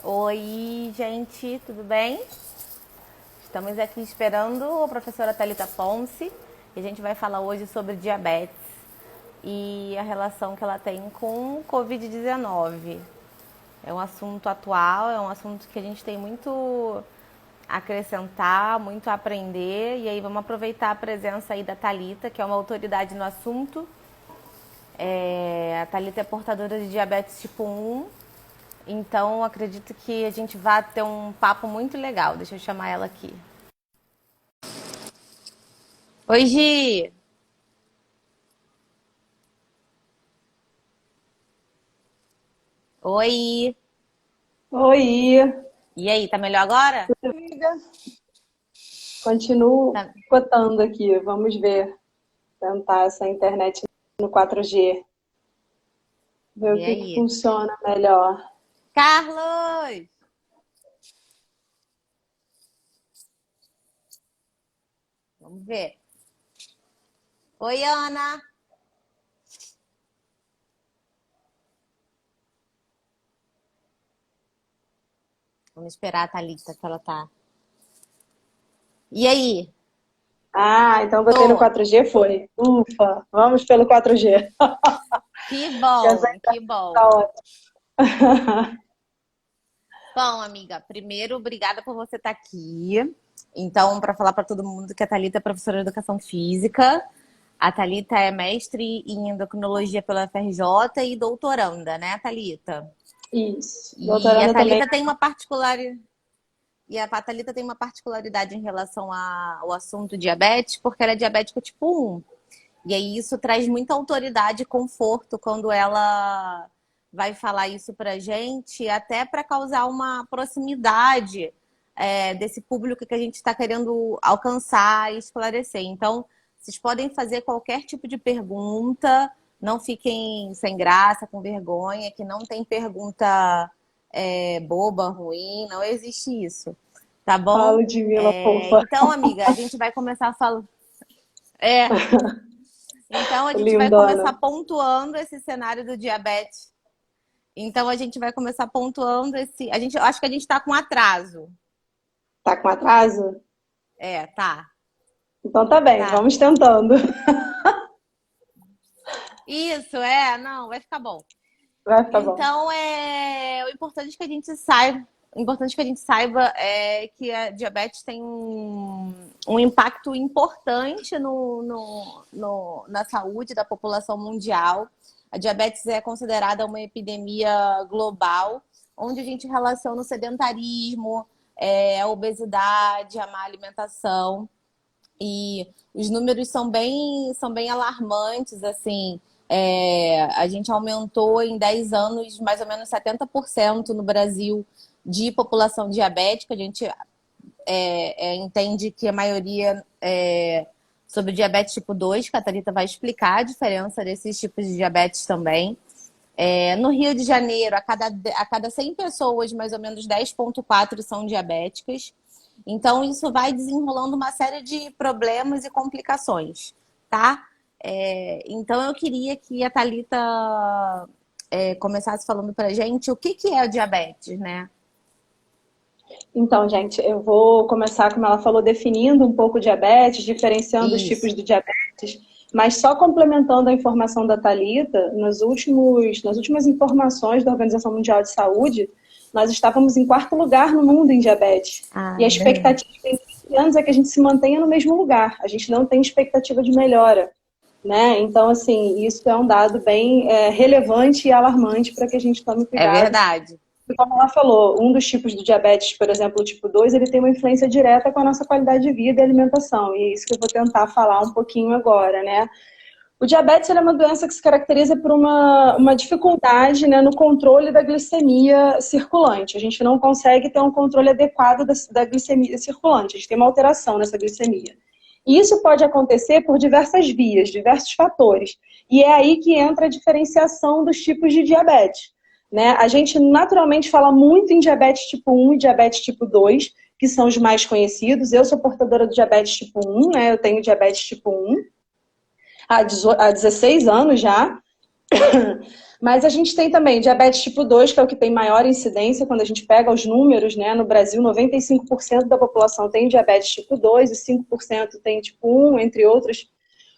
Oi, gente, tudo bem? Estamos aqui esperando a professora Thalita Ponce e a gente vai falar hoje sobre diabetes e a relação que ela tem com o Covid-19. É um assunto atual, é um assunto que a gente tem muito a acrescentar, muito a aprender, e aí vamos aproveitar a presença aí da Thalita, que é uma autoridade no assunto. A Thalita é portadora de diabetes tipo 1. Então, acredito que a gente vai ter um papo muito legal. Deixa eu chamar ela aqui. Oi, Gi! Oi! Oi, E aí, tá melhor agora? amiga. Continuo Tá. cotando aqui. Vamos ver. Tentar essa internet no 4G. Ver o E que aí? funciona melhor. Carlos! Vamos ver. Oi, Ana! Vamos esperar a Thalita, que ela tá. E aí? Então botei no Tô! 4G, foi. Ufa, vamos pelo 4G. Que Que essa bom, que internet tá bom. ótima. Bom, amiga, primeiro, obrigada por você estar aqui. Então, para falar para todo mundo que a Thalita é professora de educação física, a Thalita é mestre em endocrinologia pela FRJ e doutoranda, né, Thalita? Isso. E a Doutoranda também. Thalita tem uma Thalita tem uma particularidade em relação ao assunto diabetes, porque ela é diabética tipo 1. E aí isso traz muita autoridade e conforto quando ela vai falar isso pra gente, até para causar uma proximidade desse público que a gente está querendo alcançar e esclarecer. Então, vocês podem fazer qualquer tipo de pergunta, não fiquem sem graça, com vergonha, que não tem pergunta boba, ruim, não existe isso, tá bom? Fala de Vila Fofa. Então, amiga, a gente vai começar falando. É, então a gente vai Lindona. começar pontuando esse cenário do diabetes. Então a gente vai começar pontuando esse. Acho que a gente está com atraso. Tá com atraso? Tá, Então tá bem, tá. vamos tentando. Isso, não, vai ficar bom. Vai ficar bom. Então o importante que a gente saiba, é que a diabetes tem um impacto importante na saúde da população mundial. A diabetes é considerada uma epidemia global, onde a gente relaciona o sedentarismo, a obesidade, a má alimentação. E os números são bem alarmantes, assim. A gente aumentou em 10 anos mais ou menos 70% no Brasil de população diabética. A gente entende que a maioria sobre diabetes tipo 2, que a Thalita vai explicar a diferença desses tipos de diabetes também. No Rio de Janeiro, a cada 100 pessoas, mais ou menos 10,4 são diabéticas. Então, isso vai desenrolando uma série de problemas e complicações, tá? Então, eu queria que a Thalita começasse falando pra gente o que é o diabetes, né? Então, gente, eu vou começar, como ela falou, definindo um pouco o diabetes, diferenciando os tipos Isso. de diabetes, mas só complementando a informação da Thalita, nas últimas informações da Organização Mundial de Saúde, nós estávamos em quarto lugar no mundo em diabetes. Ah, E a é verdade. expectativa em 20 anos é que a gente se mantenha no mesmo lugar. A gente não tem expectativa de melhora, né? Então, assim, isso é um dado bem relevante e alarmante para que a gente tome É cuidado. verdade. Como ela falou, um dos tipos do diabetes, por exemplo, o tipo 2, ele tem uma influência direta com a nossa qualidade de vida e alimentação. E é isso que eu vou tentar falar um pouquinho agora, né? O diabetes é uma doença que se caracteriza por uma dificuldade, né, no controle da glicemia circulante. A gente não consegue ter um controle adequado da glicemia circulante. A gente tem uma alteração nessa glicemia. E isso pode acontecer por diversas vias, diversos fatores. E é aí que entra a diferenciação dos tipos de diabetes. Né? A gente naturalmente fala muito em diabetes tipo 1 e diabetes tipo 2, que são os mais conhecidos. Eu sou portadora do diabetes tipo 1, né? Eu tenho diabetes tipo 1 há 16 anos já. Mas a gente tem também diabetes tipo 2, que é o que tem maior incidência, quando a gente pega os números, né? No Brasil, 95% da população tem diabetes tipo 2 e 5% tem tipo 1, entre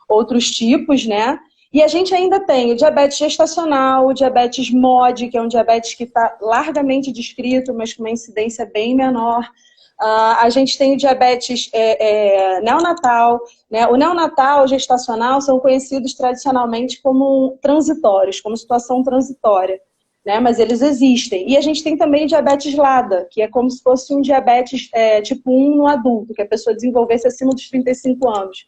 outros tipos, né? E a gente ainda tem o diabetes gestacional, o diabetes MOD, que é um diabetes que está largamente descrito, mas com uma incidência bem menor. A gente tem o diabetes neonatal, né? O neonatal, o gestacional, são conhecidos tradicionalmente como transitórios, como situação transitória, né? Mas eles existem. E a gente tem também o diabetes LADA, que é como se fosse um diabetes tipo 1 no adulto, que a pessoa desenvolvesse acima dos 35 anos.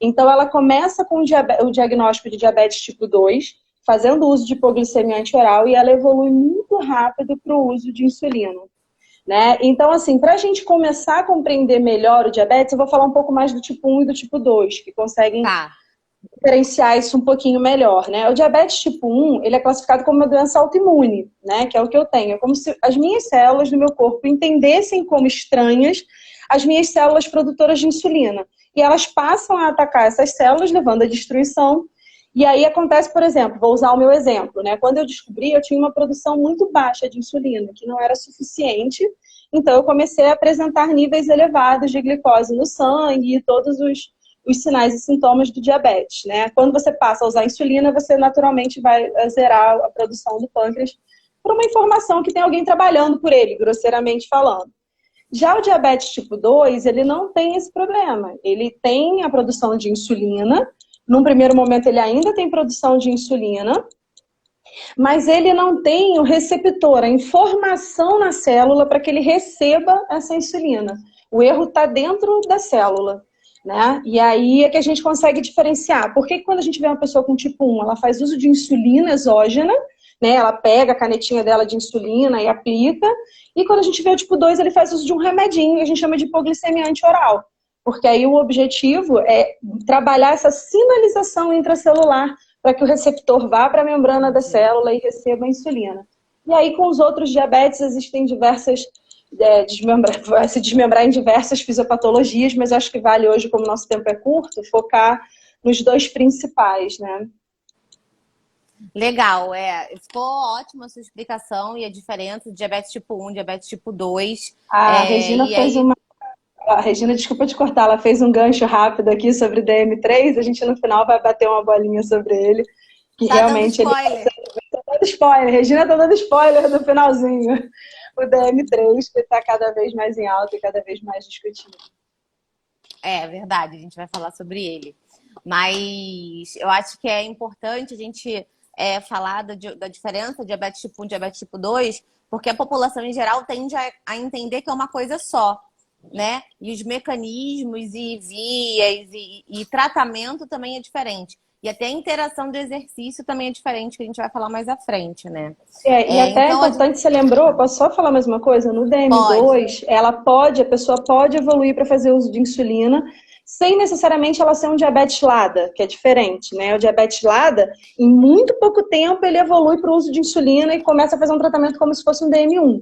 Então, ela começa com o diagnóstico de diabetes tipo 2, fazendo uso de hipoglicemia antioral, e ela evolui muito rápido para o uso de insulina. Né? Então, assim, para a gente começar a compreender melhor o diabetes, eu vou falar um pouco mais do tipo 1 e do tipo 2, que conseguem diferenciar isso um pouquinho melhor, né? O diabetes tipo 1, ele é classificado como uma doença autoimune, né? Que é o que eu tenho. É como se as minhas células do meu corpo entendessem como estranhas as minhas células produtoras de insulina. E elas passam a atacar essas células, levando à destruição. E aí acontece, por exemplo, vou usar o meu exemplo, né? Quando eu descobri, eu tinha uma produção muito baixa de insulina, que não era suficiente. Então, eu comecei a apresentar níveis elevados de glicose no sangue e todos os sinais e sintomas do diabetes, né? Quando você passa a usar insulina, você naturalmente vai zerar a produção do pâncreas por uma informação que tem alguém trabalhando por ele, grosseiramente falando. Já o diabetes tipo 2, ele não tem esse problema. Ele tem a produção de insulina. Num primeiro momento, ele ainda tem produção de insulina, mas ele não tem o receptor, a informação na célula para que ele receba essa insulina. O erro está dentro da célula, né? E aí é que a gente consegue diferenciar. Por que quando a gente vê uma pessoa com tipo 1, ela faz uso de insulina exógena, né? Ela pega a canetinha dela de insulina e aplica, e quando a gente vê o tipo 2, ele faz uso de um remedinho que a gente chama de hipoglicemia antioral. Porque aí o objetivo é trabalhar essa sinalização intracelular para que o receptor vá para a membrana da célula e receba a insulina. E aí, com os outros diabetes, existem diversas... vai se desmembrar em diversas fisiopatologias, mas acho que vale hoje, como nosso tempo é curto, focar nos dois principais, né? Legal, ficou ótima a sua explicação e a diferença de diabetes tipo 1 e diabetes tipo 2. A Regina fez uma... A Regina, desculpa te cortar, ela fez um gancho rápido aqui sobre o DM3, a gente no final vai bater uma bolinha sobre ele, que tá realmente dando spoiler. Tá dando spoiler. Regina tá dando spoiler no finalzinho. O DM3, que está cada vez mais em alta e cada vez mais discutido. É verdade, a gente vai falar sobre ele. Mas eu acho que é importante a gente falar da diferença de diabetes tipo 1 e diabetes tipo 2, porque a população em geral tende a entender que é uma coisa só, né? E os mecanismos e vias e tratamento também é diferente. E até a interação do exercício também é diferente, que a gente vai falar mais à frente, né? E até então, importante, você lembrou, posso só falar mais uma coisa? No DM2, a pessoa pode evoluir para fazer uso de insulina, sem necessariamente ela ser um diabetes LADA, que é diferente, né? O diabetes LADA, em muito pouco tempo, ele evolui para o uso de insulina e começa a fazer um tratamento como se fosse um DM1.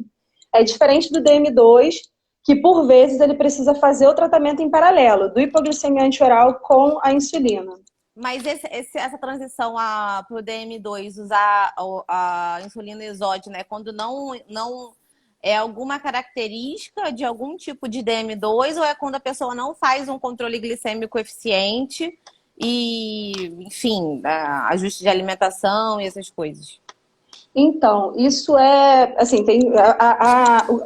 É diferente do DM2, que por vezes ele precisa fazer o tratamento em paralelo, do hipoglicemia antioral com a insulina. Mas essa transição para o DM2, usar a insulina exógena, quando não é alguma característica de algum tipo de DM2 ou é quando a pessoa não faz um controle glicêmico eficiente e, enfim, ajuste de alimentação e essas coisas? Então, isso é, assim,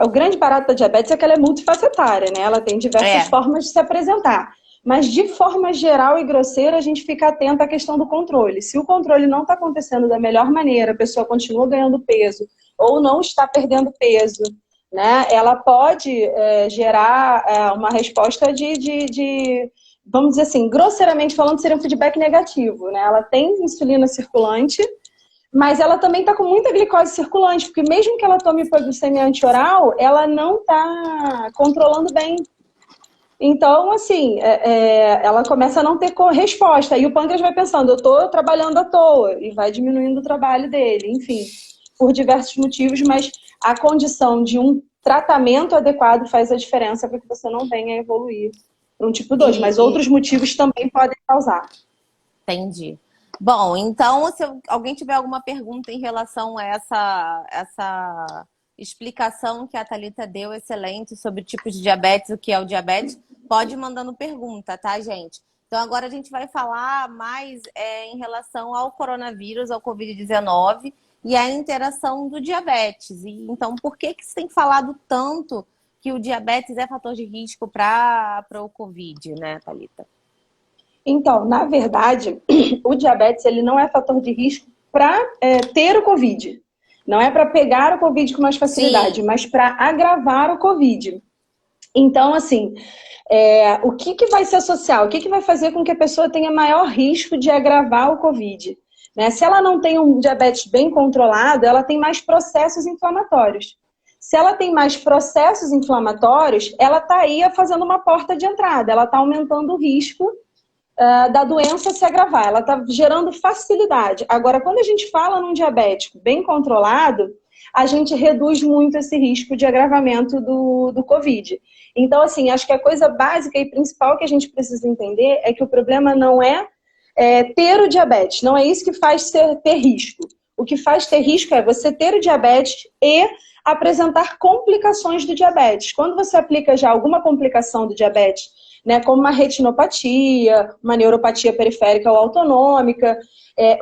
o grande barato da diabetes é que ela é multifacetária, né? Ela tem diversas formas de se apresentar. Mas, de forma geral e grosseira, a gente fica atento à questão do controle. Se o controle não está acontecendo da melhor maneira, a pessoa continua ganhando peso ou não está perdendo peso, né? Ela pode gerar uma resposta vamos dizer assim, grosseiramente falando, seria um feedback negativo, né? Ela tem insulina circulante, mas ela também está com muita glicose circulante, porque mesmo que ela tome hipoglicemia antioral, ela não está controlando bem. Então, assim, ela começa a não ter resposta. E o pâncreas vai pensando, eu estou trabalhando à toa, e vai diminuindo o trabalho dele. Enfim, por diversos motivos, mas a condição de um tratamento adequado faz a diferença para que você não venha a evoluir para um tipo 2. Mas outros motivos também podem causar. Entendi. Bom, então, se alguém tiver alguma pergunta em relação a essa explicação que a Thalita deu, excelente, sobre tipos de diabetes, o que é o diabetes, pode ir mandando pergunta, tá, gente? Então, agora a gente vai falar mais em relação ao coronavírus, ao Covid-19 e a interação do diabetes. Então, por que se tem falado tanto que o diabetes é fator de risco para o Covid, né, Thalita? Então, na verdade, o diabetes ele não é fator de risco para ter o Covid. Não é para pegar o Covid com mais facilidade, mas para agravar o Covid. Então, assim, o que vai se associar? O que vai fazer com que a pessoa tenha maior risco de agravar o Covid? Né? Se ela não tem um diabetes bem controlado, ela tem mais processos inflamatórios. Se ela tem mais processos inflamatórios, ela está aí fazendo uma porta de entrada, ela está aumentando o risco da doença se agravar, ela está gerando facilidade. Agora, quando a gente fala num diabético bem controlado, a gente reduz muito esse risco de agravamento do Covid. Então, assim, acho que a coisa básica e principal que a gente precisa entender é que o problema não é ter o diabetes, não é isso que faz ter risco. O que faz ter risco é você ter o diabetes e apresentar complicações do diabetes. Quando você aplica já alguma complicação do diabetes, né, como uma retinopatia, uma neuropatia periférica ou autonômica,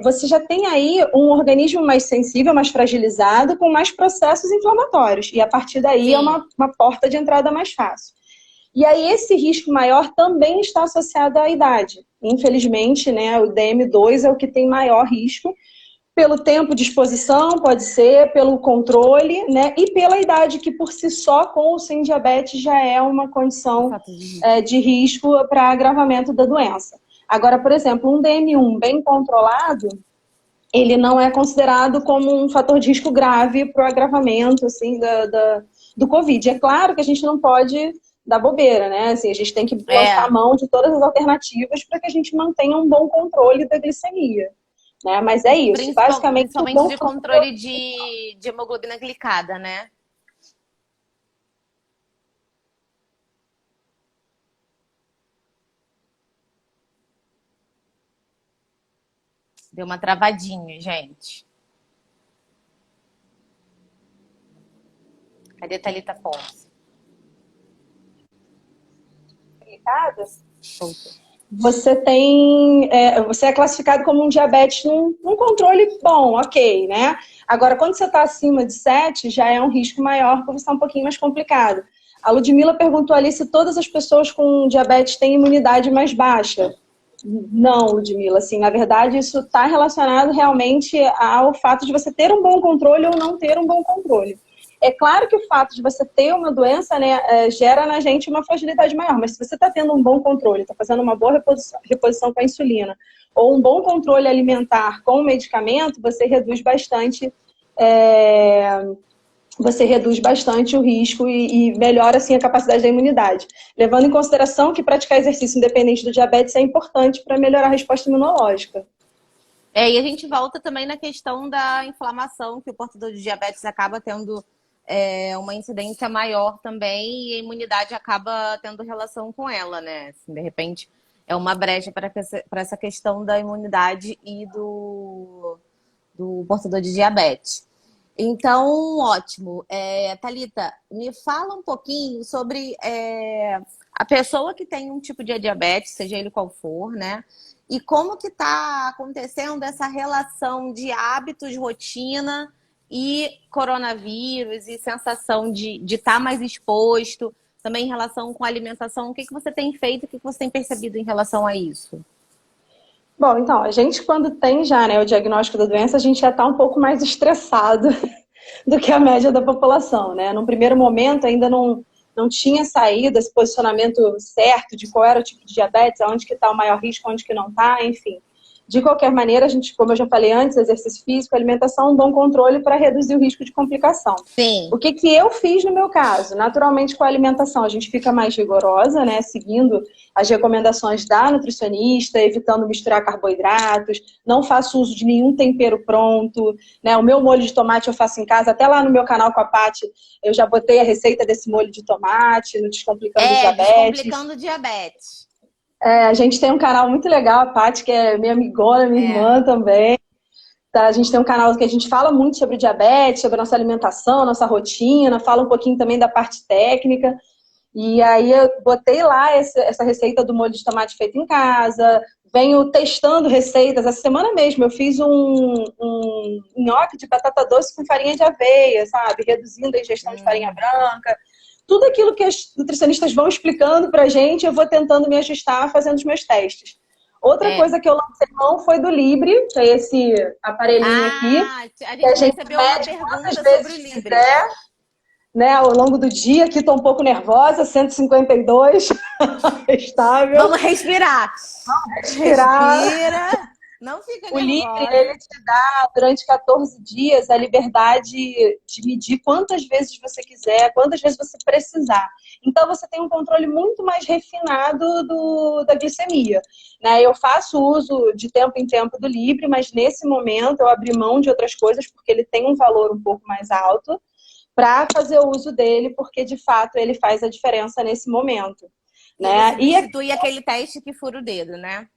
você já tem aí um organismo mais sensível, mais fragilizado, com mais processos inflamatórios. E a partir daí é uma porta de entrada mais fácil. E aí esse risco maior também está associado à idade. Infelizmente, né, o DM2 é o que tem maior risco, pelo tempo de exposição, pode ser, pelo controle, né? E pela idade, que por si só, com ou sem diabetes, já é uma condição de risco para agravamento da doença. Agora, por exemplo, um DM1 bem controlado, ele não é considerado como um fator de risco grave para o agravamento assim, do Covid. É claro que a gente não pode dar bobeira, né? Assim, a gente tem que lançar a mão de todas as alternativas para que a gente mantenha um bom controle da glicemia. Né? Mas é isso, basicamente. Principalmente de controle de hemoglobina glicada, né? Deu uma travadinha, gente. Cadê Thalita Ponce? Você tem, você é classificado como um diabetes num controle bom, ok, né? Agora, quando você está acima de 7, já é um risco maior, porque está um pouquinho mais complicado. A Ludmila perguntou ali se todas as pessoas com diabetes têm imunidade mais baixa. Não, Ludmila, assim, na verdade isso está relacionado realmente ao fato de você ter um bom controle ou não ter um bom controle. É claro que o fato de você ter uma doença, né, gera na gente uma fragilidade maior, mas se você está tendo um bom controle, está fazendo uma boa reposição com a insulina, ou um bom controle alimentar com o medicamento, você reduz bastante o risco e melhora assim a capacidade da imunidade. Levando em consideração que praticar exercício independente do diabetes é importante para melhorar a resposta imunológica. E a gente volta também na questão da inflamação, que o portador de diabetes acaba tendo uma incidência maior também, e a imunidade acaba tendo relação com ela, né? Assim, de repente, é uma brecha para essa questão da imunidade e do portador de diabetes. Então, ótimo. Thalita, me fala um pouquinho sobre a pessoa que tem um tipo de diabetes, seja ele qual for, né? E como que está acontecendo essa relação de hábitos, rotina e coronavírus e sensação de estar mais exposto, também em relação com a alimentação. O que você tem feito, o que você tem percebido em relação a isso? Bom, então, a gente quando tem já, né, o diagnóstico da doença, a gente já está um pouco mais estressado do que a média da população, né? Num primeiro momento ainda não tinha saído esse posicionamento certo de qual era o tipo de diabetes, onde que está o maior risco, onde que não está, enfim. De qualquer maneira, a gente, como eu já falei antes, exercício físico, alimentação, um bom controle para reduzir o risco de complicação. Sim. O que eu fiz no meu caso? Naturalmente, com a alimentação, a gente fica mais rigorosa, né? Seguindo as recomendações da nutricionista, evitando misturar carboidratos, não faço uso de nenhum tempero pronto, né? O meu molho de tomate eu faço em casa, até lá no meu canal com a Paty, eu já botei a receita desse molho de tomate, no Descomplicando Diabetes. Descomplicando Diabetes. A gente tem um canal muito legal, a Paty, que é minha amigona, minha irmã também. Tá? A gente tem um canal que a gente fala muito sobre diabetes, sobre a nossa alimentação, nossa rotina, fala um pouquinho também da parte técnica. E aí eu botei lá essa receita do molho de tomate feito em casa, venho testando receitas. Essa semana mesmo eu fiz um nhoque de batata doce com farinha de aveia, sabe? Reduzindo a ingestão de farinha branca. Tudo aquilo que os nutricionistas vão explicando pra gente, eu vou tentando me ajustar fazendo os meus testes. Outra coisa que eu lancei mão foi do Libre, que é esse aparelhinho aqui. A gente recebeu uma pergunta sobre o Libre. Quiser, né, ao longo do dia, aqui estou um pouco nervosa, 152, estável. Vamos respirar. Respira. Não fica nervosa. O Libre, ele te dá, durante 14 dias, a liberdade de medir quantas vezes você quiser, quantas vezes você precisar. Então, você tem um controle muito mais refinado da glicemia. Né? Eu faço uso de tempo em tempo do Libre, mas nesse momento eu abri mão de outras coisas, porque ele tem um valor um pouco mais alto, para fazer o uso dele, porque de fato ele faz a diferença nesse momento. Né? Ele substitui aquele teste que fura o dedo, né?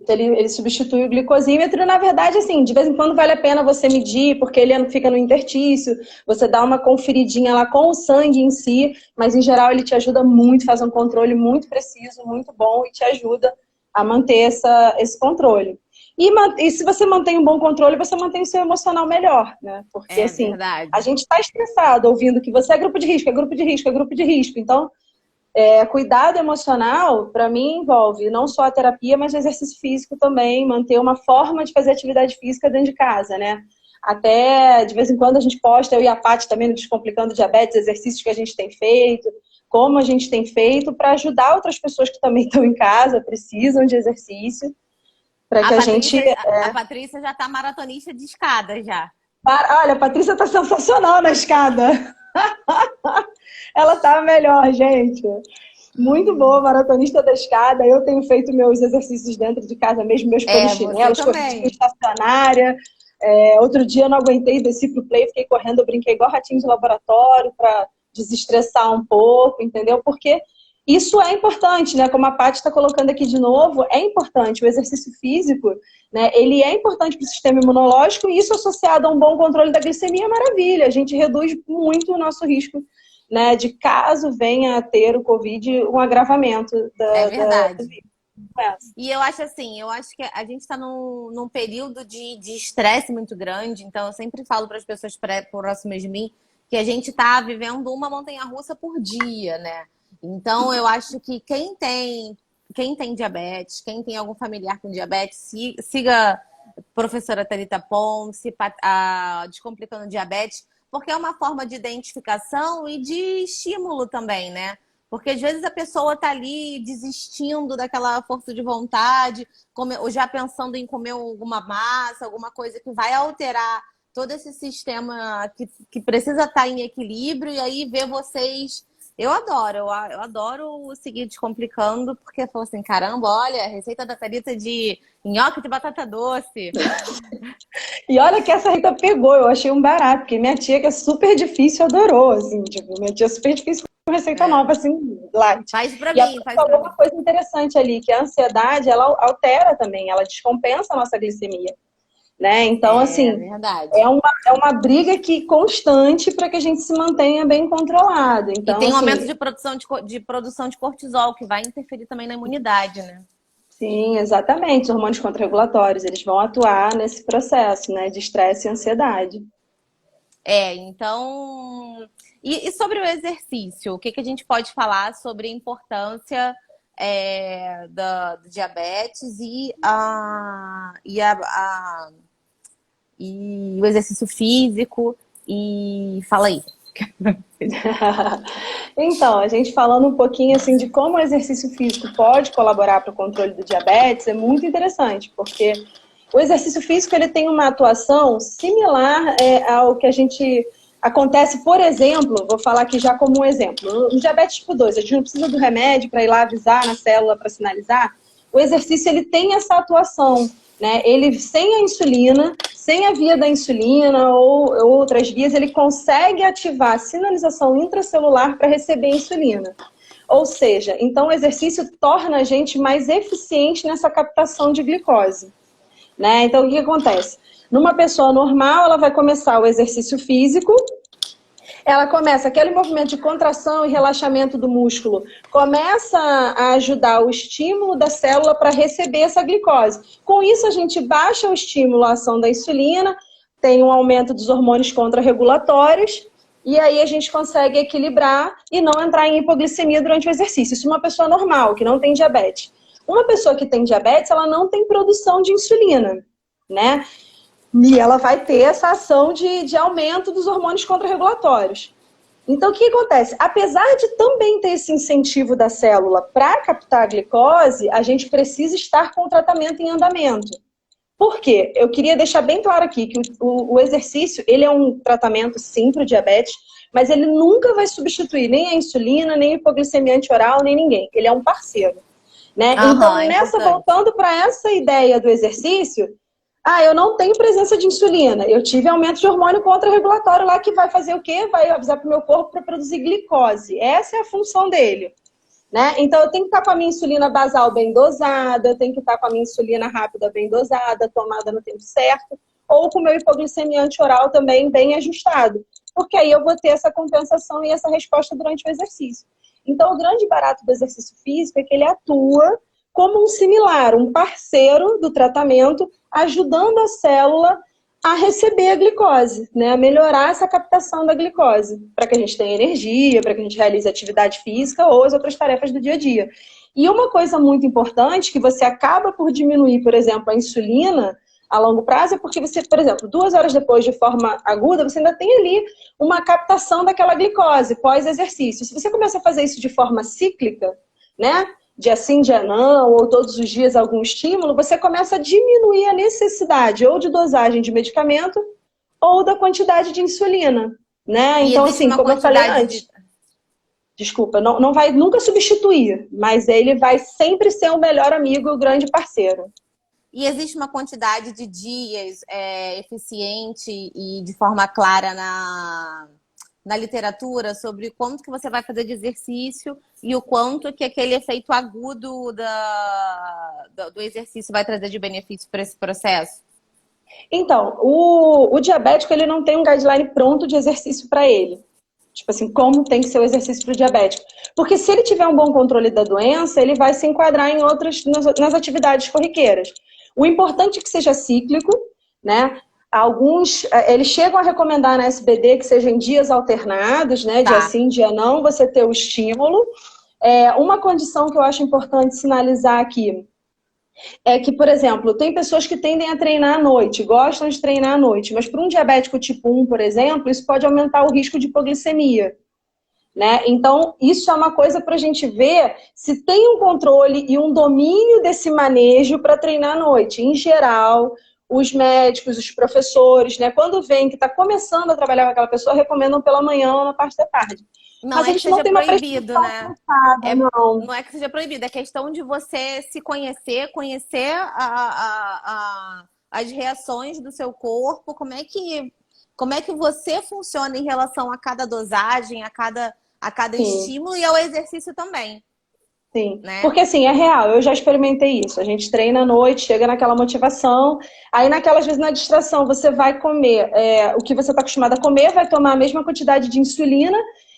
Ele substitui o glicosímetro. Na verdade, assim, de vez em quando vale a pena você medir, porque ele fica no interstício, você dá uma conferidinha lá com o sangue em si, mas em geral ele te ajuda muito, faz um controle muito preciso, muito bom e te ajuda a manter esse controle. E se você mantém um bom controle, você mantém o seu emocional melhor, né? Porque, assim, verdade. A gente está estressado ouvindo que você é grupo de risco, é grupo de risco, é grupo de risco. Então, cuidado emocional, para mim, envolve não só a terapia, mas o exercício físico também, manter uma forma de fazer atividade física dentro de casa, né? Até, de vez em quando, a gente posta, eu e a Paty também, no Descomplicando Diabetes, exercícios que a gente tem feito, como a gente tem feito, para ajudar outras pessoas que também estão em casa, precisam de exercício. A Patrícia já tá maratonista de escada já. Olha, a Patrícia tá sensacional na escada. Ela tá melhor, gente. Muito boa, maratonista da escada. Eu tenho feito meus exercícios dentro de casa mesmo, meus polichinelos, corridinha estacionária. Outro dia eu não aguentei, desci pro play, fiquei correndo, eu brinquei igual ratinho de laboratório para desestressar um pouco, entendeu? Porque isso é importante, né? Como a Paty está colocando aqui de novo, é importante. O exercício físico, né? Ele é importante para o sistema imunológico e isso associado a um bom controle da glicemia é maravilha. A gente reduz muito o nosso risco, né? De caso venha a ter o Covid, um agravamento É verdade. E eu acho assim, que a gente está num período de estresse muito grande, então eu sempre falo para as pessoas próximas de mim que a gente está vivendo uma montanha-russa por dia, né? Então, eu acho que quem tem diabetes, quem tem algum familiar com diabetes, siga a professora Thalita Ponce, Descomplicando Diabetes, porque é uma forma de identificação e de estímulo também, né? Porque às vezes a pessoa tá ali desistindo daquela força de vontade, ou já pensando em comer alguma massa, alguma coisa que vai alterar todo esse sistema que precisa estar em equilíbrio, e aí ver vocês... Eu adoro seguir Descomplicando, porque falou assim, caramba, olha, a receita da Thalita de nhoque de batata doce. E olha que essa receita pegou, eu achei um barato, porque minha tia, que é super difícil, adorou, assim, tipo, minha tia é super difícil com receita nova, assim, light. Faz pra mim, faz pra mim. Uma coisa interessante ali, que a ansiedade, ela altera também, ela descompensa a nossa glicemia. Né? Então, assim, é uma briga constante para que a gente se mantenha bem controlado. Então, e tem um aumento de produção de cortisol, que vai interferir também na imunidade, né? Sim, exatamente. Os hormônios contra-regulatórios, eles vão atuar nesse processo, né, de estresse e ansiedade. Então... E sobre o exercício? O que a gente pode falar sobre a importância do diabetes e o exercício físico? E fala aí. Então, a gente falando um pouquinho assim de como o exercício físico pode colaborar para o controle do diabetes é muito interessante, porque o exercício físico ele tem uma atuação similar ao que acontece, por exemplo, vou falar aqui já como um exemplo, no diabetes tipo 2, a gente não precisa do remédio para ir lá avisar na célula para sinalizar, o exercício ele tem essa atuação, né? Ele, sem a insulina, sem a via da insulina ou outras vias, ele consegue ativar a sinalização intracelular para receber a insulina. Ou seja, então o exercício torna a gente mais eficiente nessa captação de glicose, né? Então o que acontece? Numa pessoa normal, ela vai começar o exercício físico, ela começa aquele movimento de contração e relaxamento do músculo, começa a ajudar o estímulo da célula para receber essa glicose. Com isso, a gente baixa o estímulo à ação da insulina, tem um aumento dos hormônios contrarregulatórios, e aí a gente consegue equilibrar e não entrar em hipoglicemia durante o exercício. Isso é uma pessoa normal, que não tem diabetes. Uma pessoa que tem diabetes, ela não tem produção de insulina, né? E ela vai ter essa ação de aumento dos hormônios contrarregulatórios. Então, o que acontece? Apesar de também ter esse incentivo da célula para captar a glicose, a gente precisa estar com o tratamento em andamento. Por quê? Eu queria deixar bem claro aqui que o exercício, ele é um tratamento, sim, para o diabetes, mas ele nunca vai substituir nem a insulina, nem a hipoglicemia antioral, nem ninguém. Ele é um parceiro, né? Então, voltando para essa ideia do exercício, eu não tenho presença de insulina, eu tive aumento de hormônio contrarregulatório lá que vai fazer o quê? Vai avisar para o meu corpo para produzir glicose. Essa é a função dele, né? Então eu tenho que estar com a minha insulina basal bem dosada, eu tenho que estar com a minha insulina rápida bem dosada, tomada no tempo certo, ou com o meu hipoglicemia antioral também bem ajustado, porque aí eu vou ter essa compensação e essa resposta durante o exercício. Então o grande barato do exercício físico é que ele atua como um similar, um parceiro do tratamento, ajudando a célula a receber a glicose, né? A melhorar essa captação da glicose, para que a gente tenha energia, para que a gente realize atividade física ou as outras tarefas do dia a dia. E uma coisa muito importante, que você acaba por diminuir, por exemplo, a insulina a longo prazo, é porque você, por exemplo, 2 horas depois, de forma aguda, você ainda tem ali uma captação daquela glicose pós-exercício. Se você começa a fazer isso de forma cíclica, né? Dia sim, dia não, ou todos os dias algum estímulo, você começa a diminuir a necessidade ou de dosagem de medicamento ou da quantidade de insulina, né? Então, assim, como eu falei antes, desculpa, não vai nunca substituir, mas ele vai sempre ser o melhor amigo e o grande parceiro. E existe uma quantidade de dias eficiente e de forma clara na literatura sobre quanto que você vai fazer de exercício e o quanto que aquele efeito agudo do exercício vai trazer de benefício para esse processo? Então, o diabético, ele não tem um guideline pronto de exercício para ele. Tipo assim, como tem que ser o exercício para o diabético. Porque se ele tiver um bom controle da doença, ele vai se enquadrar em nas atividades corriqueiras. O importante é que seja cíclico, né? Alguns, eles chegam a recomendar na SBD que sejam em dias alternados, né? Dia sim, dia não, você ter o estímulo. Uma condição que eu acho importante sinalizar aqui é que, por exemplo, tem pessoas que tendem a treinar à noite, gostam de treinar à noite, mas para um diabético tipo 1, por exemplo, isso pode aumentar o risco de hipoglicemia, né? Então, isso é uma coisa para a gente ver se tem um controle e um domínio desse manejo para treinar à noite. Em geral, os médicos, os professores, né, quando veem que está começando a trabalhar com aquela pessoa, recomendam pela manhã ou na parte da tarde. Não é que seja proibido, né? Não é que seja proibido, é questão de você se conhecer as reações do seu corpo, como é que você funciona em relação a cada dosagem, a cada estímulo e ao exercício também. Sim, né? Porque assim, é real, eu já experimentei isso. A gente treina à noite, chega naquela motivação, aí naquelas vezes na distração você vai comer o que você está acostumado a comer, vai tomar a mesma quantidade de insulina,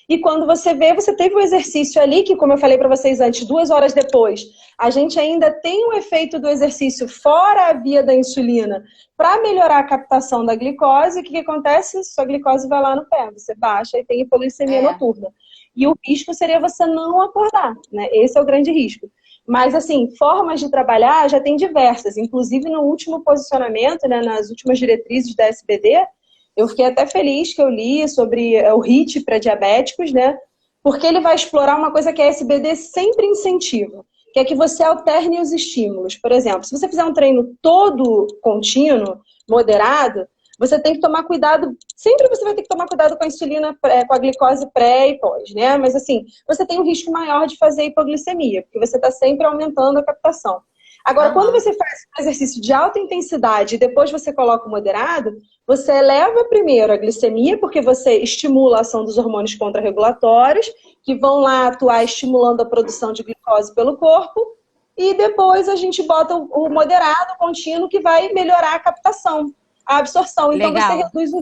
e quando você vê, você teve o exercício ali, que como eu falei para vocês antes, 2 horas depois, a gente ainda tem o efeito do exercício fora a via da insulina para melhorar a captação da glicose. O que acontece? Sua glicose vai lá no pé, você baixa e tem hipoglicemia noturna. E o risco seria você não acordar, né? Esse é o grande risco. Mas, assim, formas de trabalhar já tem diversas. Inclusive, no último posicionamento, né, nas últimas diretrizes da SBD, eu fiquei até feliz que eu li sobre o HIIT para diabéticos, né? Porque ele vai explorar uma coisa que a SBD sempre incentiva, que é que você alterne os estímulos. Por exemplo, se você fizer um treino todo contínuo, moderado, você tem que tomar cuidado, sempre você vai ter que tomar cuidado com a insulina, com a glicose pré e pós, né? Mas assim, você tem um risco maior de fazer hipoglicemia, porque você está sempre aumentando a captação. Agora, quando você faz um exercício de alta intensidade e depois você coloca o moderado, você eleva primeiro a glicemia, porque você estimula a ação dos hormônios contrarregulatórios, que vão lá atuar estimulando a produção de glicose pelo corpo, e depois a gente bota o moderado, o contínuo, que vai melhorar a captação, a absorção. Então, você reduz o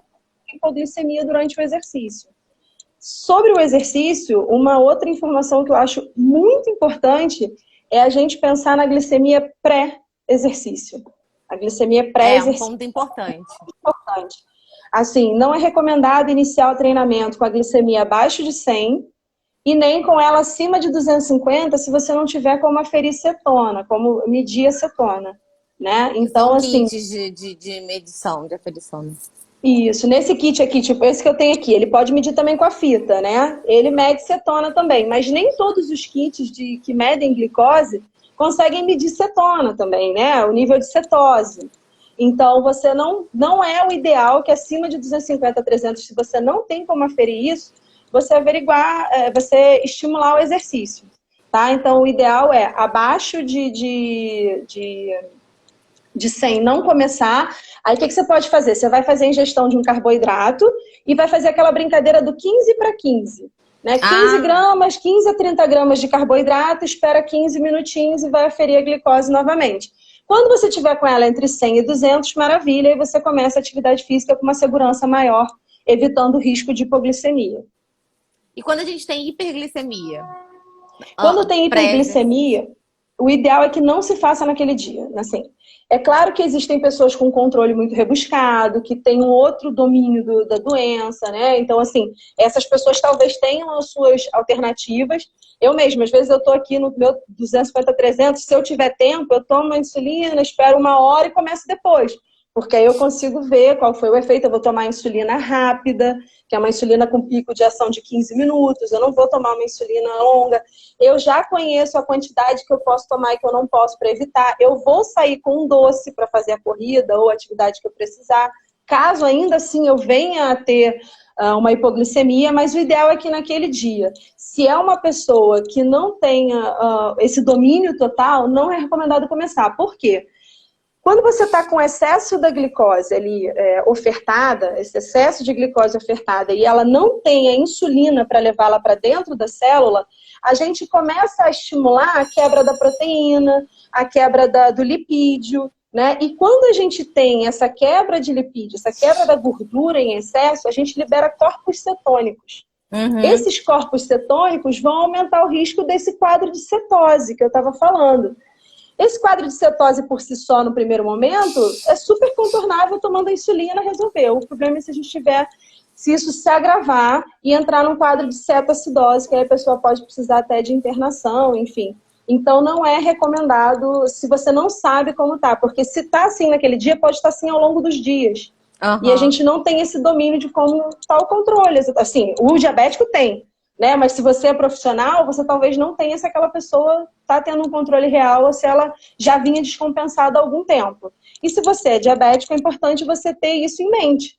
hipoglicemia durante o exercício. Sobre o exercício, uma outra informação que eu acho muito importante é a gente pensar na glicemia pré-exercício. A glicemia pré-exercício. É um ponto importante. Importante. Assim, não é recomendado iniciar o treinamento com a glicemia abaixo de 100 e nem com ela acima de 250 se você não tiver como aferir cetona, como medir a cetona, né? Então, assim... kits de medição, de aferição, né? Isso, nesse kit aqui, tipo esse que eu tenho aqui, ele pode medir também com a fita, né? Ele mede cetona também, mas nem todos os kits que medem glicose conseguem medir cetona também, né? O nível de cetose. Então, você não é o ideal que acima de 250 a 300, se você não tem como aferir isso, você averiguar, você estimular o exercício, tá? Então, o ideal é abaixo de 100 não começar. Aí o que você pode fazer? Você vai fazer a ingestão de um carboidrato e vai fazer aquela brincadeira do 15 para 15. Né? 15 gramas, 15 a 30 gramas de carboidrato, espera 15 minutinhos e vai aferir a glicose novamente. Quando você tiver com ela entre 100 e 200, maravilha, e você começa a atividade física com uma segurança maior, evitando o risco de hipoglicemia. E quando a gente tem hiperglicemia? Quando tem hiperglicemia, o ideal é que não se faça naquele dia, assim. É claro que existem pessoas com controle muito rebuscado, que têm um outro domínio da doença, né? Então, assim, essas pessoas talvez tenham as suas alternativas. Eu mesma, às vezes eu tô aqui no meu 250, 300, se eu tiver tempo, eu tomo uma insulina, espero 1 hora e começo depois. Porque aí eu consigo ver qual foi o efeito. Eu vou tomar insulina rápida, que é uma insulina com pico de ação de 15 minutos. Eu não vou tomar uma insulina longa. Eu já conheço a quantidade que eu posso tomar e que eu não posso para evitar. Eu vou sair com um doce para fazer a corrida ou a atividade que eu precisar. Caso ainda assim eu venha a ter uma hipoglicemia, mas o ideal é que naquele dia, se é uma pessoa que não tenha esse domínio total, não é recomendado começar. Por quê? Quando você está com excesso da glicose ali ofertada, esse excesso de glicose ofertada, e ela não tem a insulina para levá-la para dentro da célula, a gente começa a estimular a quebra da proteína, a quebra do lipídio, né? E quando a gente tem essa quebra de lipídio, essa quebra da gordura em excesso, a gente libera corpos cetônicos. Uhum. Esses corpos cetônicos vão aumentar o risco desse quadro de cetose que eu estava falando. Esse quadro de cetose por si só, no primeiro momento, é super contornável tomando a insulina, resolveu. O problema é se isso se agravar e entrar num quadro de cetoacidose, que aí a pessoa pode precisar até de internação, enfim. Então, não é recomendado se você não sabe como tá, porque se tá assim naquele dia, pode estar assim ao longo dos dias. Uhum. E a gente não tem esse domínio de como tá o controle. Assim, o diabético tem, né? Mas se você é profissional, você talvez não tenha se aquela pessoa está tendo um controle real ou se ela já vinha descompensada há algum tempo. E se você é diabético, é importante você ter isso em mente,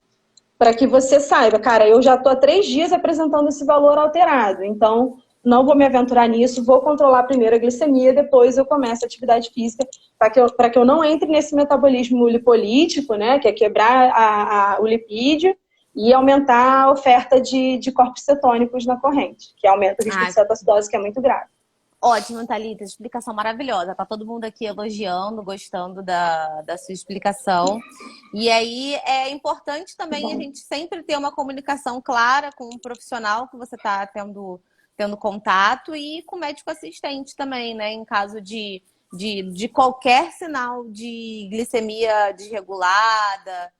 para que você saiba, cara, eu já estou há 3 dias apresentando esse valor alterado, então não vou me aventurar nisso, vou controlar primeiro a glicemia, depois eu começo a atividade física, para que eu não entre nesse metabolismo lipolítico, né, que é quebrar o lipídio, e aumentar a oferta de corpos cetônicos na corrente, que aumenta o risco de cetoacidose, que é muito grave. Ótimo, Thalita, explicação maravilhosa. Tá todo mundo aqui elogiando, gostando da sua explicação. E aí é importante também a gente sempre ter uma comunicação clara com o profissional que você está tendo contato e com o médico assistente também, né? Em caso de qualquer sinal de glicemia desregulada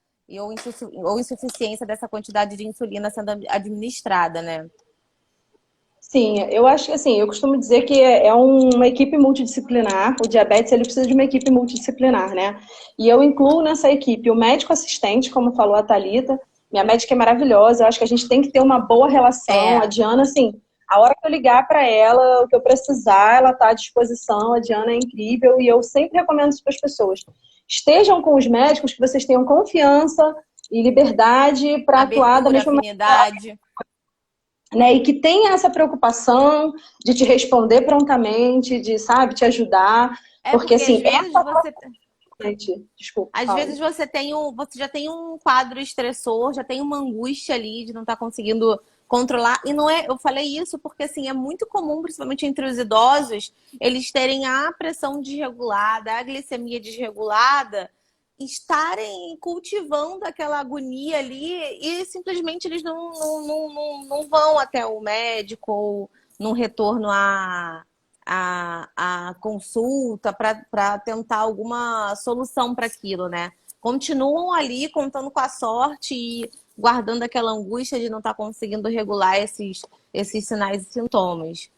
ou insuficiência dessa quantidade de insulina sendo administrada, né? Sim, eu acho que assim, eu costumo dizer que é uma equipe multidisciplinar. O diabetes, ele precisa de uma equipe multidisciplinar, né? E eu incluo nessa equipe o médico assistente, como falou a Thalita. Minha médica é maravilhosa, eu acho que a gente tem que ter uma boa relação. A Diana, assim, a hora que eu ligar para ela, o que eu precisar, ela está à disposição. A Diana é incrível e eu sempre recomendo isso para as pessoas. Estejam com os médicos que vocês tenham confiança e liberdade para atuar da mesma maneira. né? E que tenha essa preocupação de te responder prontamente, de, sabe, te ajudar. Porque, Porque assim, essa parte... Desculpa, às fala. vezes você já tem um quadro estressor, já tem uma angústia ali de não estar conseguindo controlar. E não é, eu falei isso porque assim, é muito comum, principalmente entre os idosos, eles terem a pressão desregulada, a glicemia desregulada, estarem cultivando aquela agonia ali e simplesmente eles não vão até o médico ou num retorno a consulta para tentar alguma solução para aquilo, né? Continuam ali contando com a sorte e guardando aquela angústia de não estar conseguindo regular esses sinais e sintomas.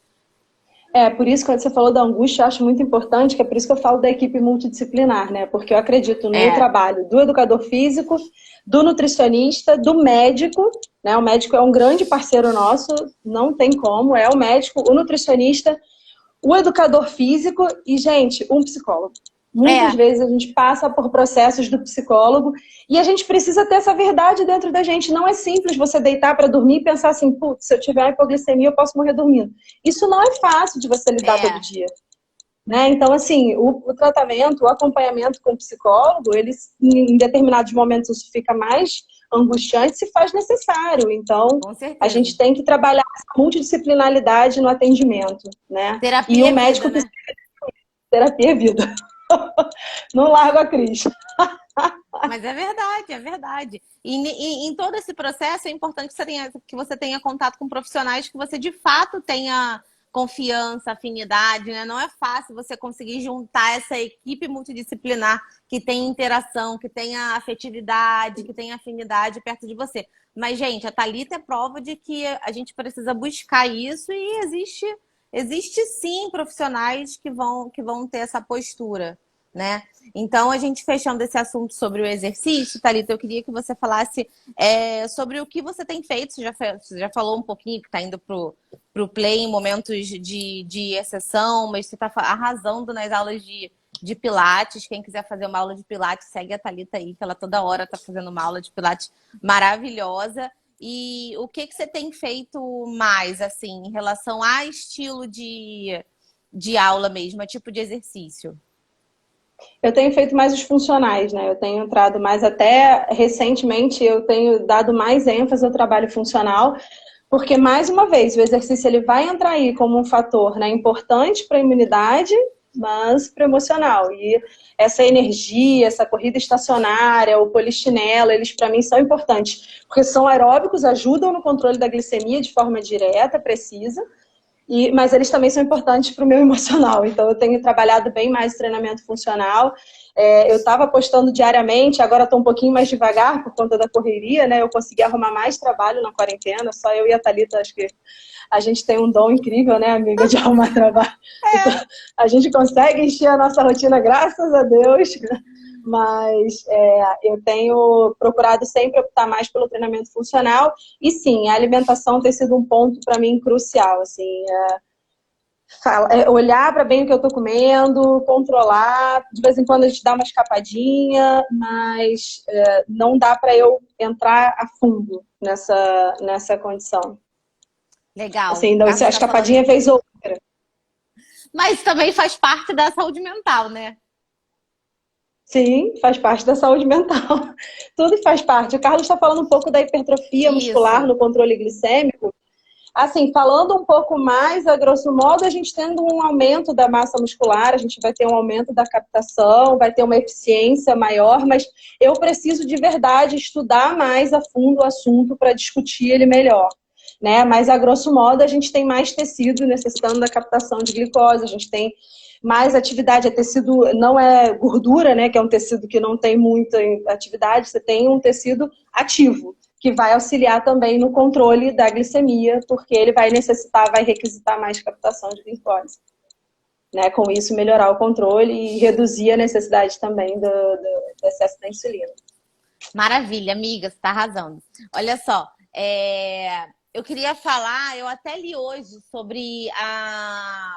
Por isso, quando você falou da angústia, eu acho muito importante, que é por isso que eu falo da equipe multidisciplinar, né? Porque eu acredito no trabalho do educador físico, do nutricionista, do médico, né? O médico é um grande parceiro nosso, não tem como, é o médico, o nutricionista, o educador físico e, gente, um psicólogo. Muitas vezes a gente passa por processos do psicólogo e a gente precisa ter essa verdade dentro da gente. Não é simples você deitar para dormir e pensar assim, putz, se eu tiver hipoglicemia eu posso morrer dormindo. Isso não é fácil de você lidar todo dia. Né? Então, assim, o tratamento, o acompanhamento com o psicólogo, eles, em determinados momentos isso fica mais angustiante, se faz necessário. Então, a gente tem que trabalhar essa multidisciplinaridade no atendimento, né? Terapia E o é médico vida, né? terapia é vida. Não largo a Cris. Mas é verdade, é verdade. E em todo esse processo é importante que você tenha contato com profissionais que você de fato tenha confiança, afinidade, né? Não é fácil você conseguir juntar essa equipe multidisciplinar que tem interação, que tenha afetividade, que tenha afinidade perto de você. Mas, gente, a Thalita é prova de que a gente precisa buscar isso e existe sim profissionais que vão ter essa postura, né? Então, a gente fechando esse assunto sobre o exercício, Thalita, eu queria que você falasse sobre o que você tem feito. Você já falou um pouquinho que está indo para o play em momentos de exceção, mas você está arrasando nas aulas de Pilates. Quem quiser fazer uma aula de Pilates, segue a Thalita aí, que ela toda hora está fazendo uma aula de Pilates maravilhosa. E o que você tem feito mais, assim, em relação a estilo de aula mesmo, a tipo de exercício? Eu tenho feito mais os funcionais, né? Eu tenho entrado mais, até recentemente, eu tenho dado mais ênfase ao trabalho funcional, porque, mais uma vez, o exercício ele vai entrar aí como um fator, né, importante para a imunidade, mas para o emocional. E essa energia, essa corrida estacionária, o polichinelo, eles para mim são importantes, porque são aeróbicos, ajudam no controle da glicemia de forma direta, precisa, mas eles também são importantes para o meu emocional. Então, eu tenho trabalhado bem mais treinamento funcional. Eu estava postando diariamente, agora estou um pouquinho mais devagar por conta da correria, né? Eu consegui arrumar mais trabalho na quarentena, só eu e a Thalita, acho que a gente tem um dom incrível, né, amiga, de arrumar trabalho. Então, a gente consegue encher a nossa rotina, graças a Deus. Mas eu tenho procurado sempre optar mais pelo treinamento funcional. E sim, a alimentação tem sido um ponto para mim crucial. Assim, olhar para bem o que eu estou comendo, controlar. De vez em quando a gente dá uma escapadinha, mas não dá para eu entrar a fundo nessa condição. Legal. Assim, não, a escapadinha fez outra. Mas também faz parte da saúde mental, né? Sim, faz parte da saúde mental. Tudo faz parte. O Carlos está falando um pouco da hipertrofia muscular no controle glicêmico. Assim, falando um pouco mais, a grosso modo, a gente tendo um aumento da massa muscular, a gente vai ter um aumento da captação, vai ter uma eficiência maior, mas eu preciso de verdade estudar mais a fundo o assunto para discutir ele melhor. Né? Mas, a grosso modo, a gente tem mais tecido necessitando da captação de glicose, a gente tem mais atividade, é tecido, não é gordura, né, que é um tecido que não tem muita atividade, você tem um tecido ativo, que vai auxiliar também no controle da glicemia, porque ele vai requisitar mais captação de glicose. Né? Com isso, melhorar o controle e reduzir a necessidade também do excesso da insulina. Maravilha, amiga, você está arrasando. Olha só, eu queria falar, eu até li hoje sobre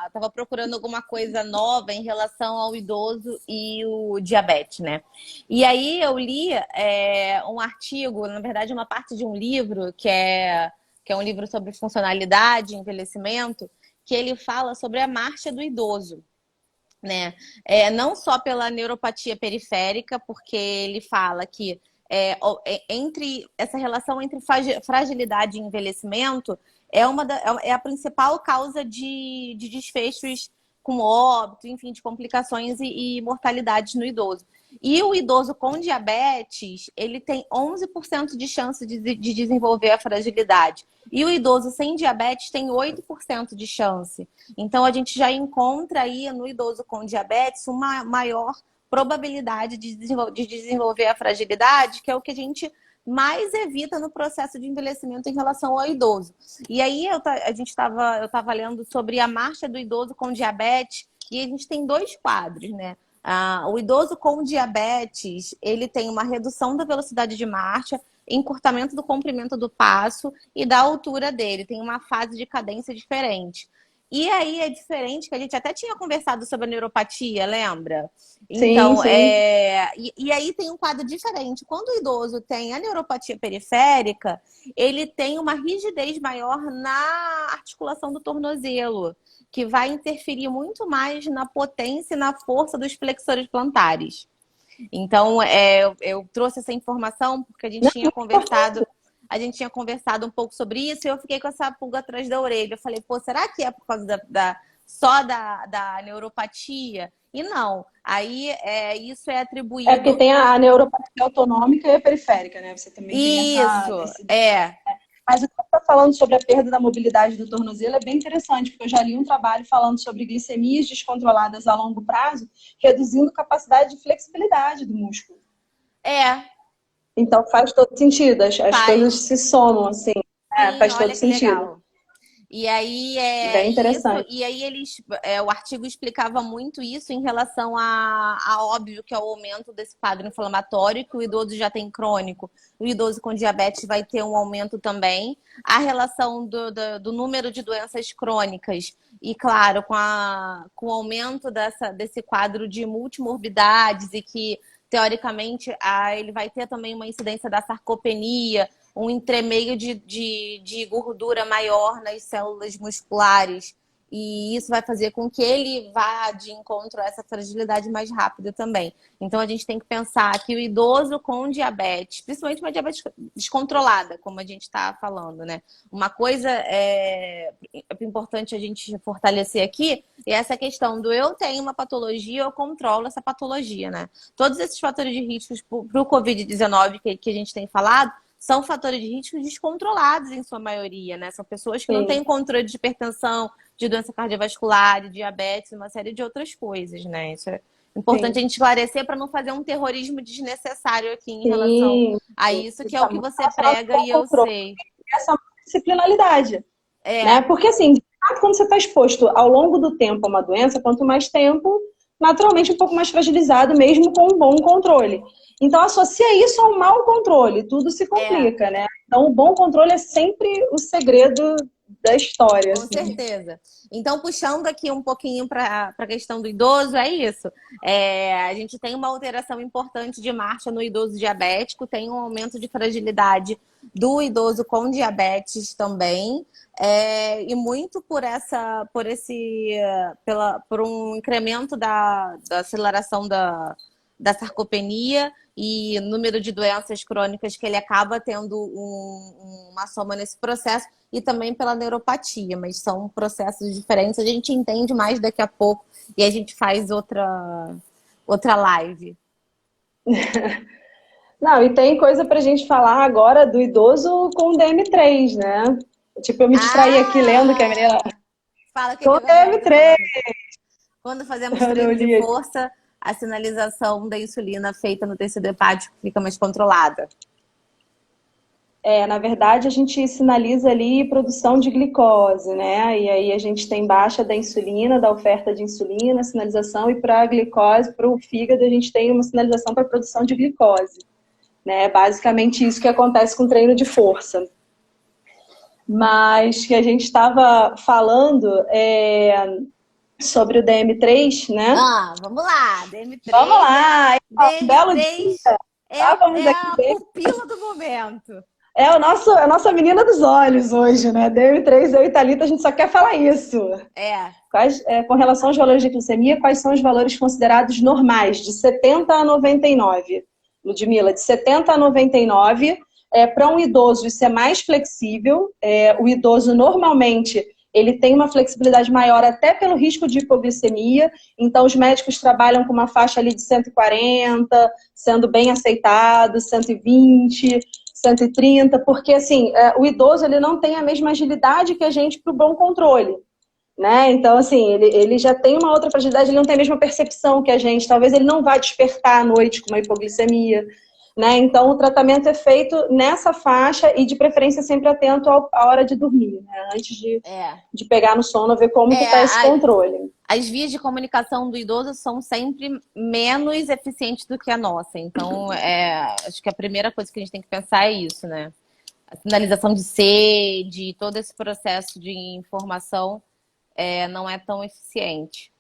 Estava procurando alguma coisa nova em relação ao idoso e o diabetes, né? E aí eu li um artigo, na verdade uma parte de um livro que é que é um livro sobre funcionalidade, envelhecimento, que ele fala sobre a marcha do idoso, né? Não só pela neuropatia periférica, porque ele fala que entre essa relação entre fragilidade e envelhecimento é a principal causa de desfechos com óbito, enfim, de complicações e mortalidades no idoso. E o idoso com diabetes, ele tem 11% de chance de desenvolver a fragilidade. E o idoso sem diabetes tem 8% de chance. Então, a gente já encontra aí no idoso com diabetes uma maior probabilidade de desenvolver a fragilidade, que é o que a gente mais evita no processo de envelhecimento em relação ao idoso. E aí, eu estava lendo sobre a marcha do idoso com diabetes, e a gente tem 2 quadros, né? O idoso com diabetes, ele tem uma redução da velocidade de marcha, encurtamento do comprimento do passo e da altura dele. Tem uma fase de cadência diferente. E aí é diferente, que a gente até tinha conversado sobre a neuropatia, lembra? Então, Sim. E aí tem um quadro diferente. Quando o idoso tem a neuropatia periférica, ele tem uma rigidez maior na articulação do tornozelo, que vai interferir muito mais na potência e na força dos flexores plantares. Então, eu trouxe essa informação porque a gente tinha conversado um pouco sobre isso e eu fiquei com essa pulga atrás da orelha. Eu falei, pô, será que é por causa só da neuropatia? E não. Aí isso é atribuído... É porque tem a neuropatia autonômica e a periférica, né? Você também tem Isso, Mas o que você está falando sobre a perda da mobilidade do tornozelo é bem interessante, porque eu já li um trabalho falando sobre glicemias descontroladas a longo prazo, reduzindo capacidade de flexibilidade do músculo. Então faz todo sentido, as coisas se somam, assim. Sim, faz todo sentido. Legal. E aí bem interessante. E aí o artigo explicava muito isso em relação a óbvio que é o aumento desse quadro inflamatório, que o idoso já tem crônico, o idoso com diabetes vai ter um aumento também, a relação do número de doenças crônicas e, claro, com o aumento desse quadro de multimorbidades e que, teoricamente, ele vai ter também uma incidência da sarcopenia, um entremeio de gordura maior nas células musculares. E isso vai fazer com que ele vá de encontro a essa fragilidade mais rápida também. Então, a gente tem que pensar que o idoso com diabetes, principalmente uma diabetes descontrolada, como a gente está falando, né? Uma coisa importante a gente fortalecer aqui é essa questão do eu tenho uma patologia, eu controlo essa patologia, né? Todos esses fatores de riscos para o Covid-19 que a gente tem falado, são fatores de risco descontrolados em sua maioria, né? São pessoas que não têm controle de hipertensão, de doença cardiovascular, de diabetes, uma série de outras coisas, né? Isso é importante a gente esclarecer para não fazer um terrorismo desnecessário aqui em relação a isso, que é o que você prega e eu sei. Essa disciplinalidade, né? Porque assim, quando você está exposto ao longo do tempo a uma doença, quanto mais tempo, naturalmente um pouco mais fragilizado, mesmo com um bom controle. Então, associa isso a um mau controle, tudo se complica, né? Então, o bom controle é sempre o segredo da história. Com certeza. Então, puxando aqui um pouquinho para a questão do idoso, é isso. A gente tem uma alteração importante de marcha no idoso diabético, tem um aumento de fragilidade do idoso com diabetes também, e muito por um incremento da aceleração da sarcopenia e número de doenças crônicas que ele acaba tendo uma soma nesse processo e também pela neuropatia, mas são processos diferentes. A gente entende mais daqui a pouco e a gente faz outra live. Não, e tem coisa pra gente falar agora do idoso com DM3, né? Tipo, eu me distraí aqui lendo que a menina... Fala que com DM3! Quando fazemos treino de força, a sinalização da insulina feita no tecido hepático fica mais controlada. Na verdade, a gente sinaliza ali produção de glicose, né? E aí a gente tem baixa da insulina, da oferta de insulina, sinalização, e para a glicose, para o fígado, a gente tem uma sinalização para a produção de glicose. Né? Basicamente isso que acontece com treino de força. Mas que a gente estava falando sobre o DM3, né? Vamos lá, DM3. Vamos lá! DM3 belo dia. É a pupila do momento. É a nossa menina dos olhos hoje, né? DM3, eu e Thalita, a gente só quer falar isso. É. Com relação aos valores de glicemia, quais são os valores considerados normais, de 70 a 99? Ludmila, de 70 a 99, para um idoso isso é mais flexível. O idoso normalmente ele tem uma flexibilidade maior até pelo risco de hipoglicemia, então os médicos trabalham com uma faixa ali de 140, sendo bem aceitado, 120, 130, porque assim, o idoso ele não tem a mesma agilidade que a gente para o bom controle. Né? Então, assim, ele já tem uma outra fragilidade, ele não tem a mesma percepção que a gente. Talvez ele não vá despertar à noite com uma hipoglicemia, né? Então, o tratamento é feito nessa faixa e, de preferência, sempre atento à hora de dormir, né? Antes de pegar no sono, ver como que está esse controle. As vias de comunicação do idoso são sempre menos eficientes do que a nossa. Então, acho que a primeira coisa que a gente tem que pensar é isso, né? A sinalização de sede, todo esse processo de informação não é tão eficiente.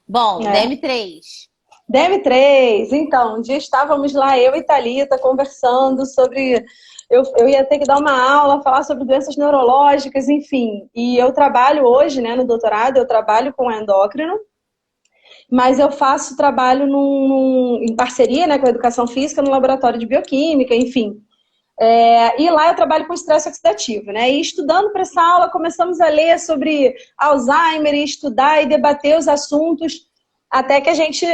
Bom, DM3. DM3, então, um dia estávamos lá, eu e Thalita, conversando sobre... Eu ia ter que dar uma aula, falar sobre doenças neurológicas, enfim. E eu trabalho hoje, né, no doutorado, eu trabalho com endócrino, mas eu faço trabalho em parceria, né, com a educação física no laboratório de bioquímica, enfim. E lá eu trabalho com estresse oxidativo, né? E estudando para essa aula, começamos a ler sobre Alzheimer e estudar e debater os assuntos, até que a gente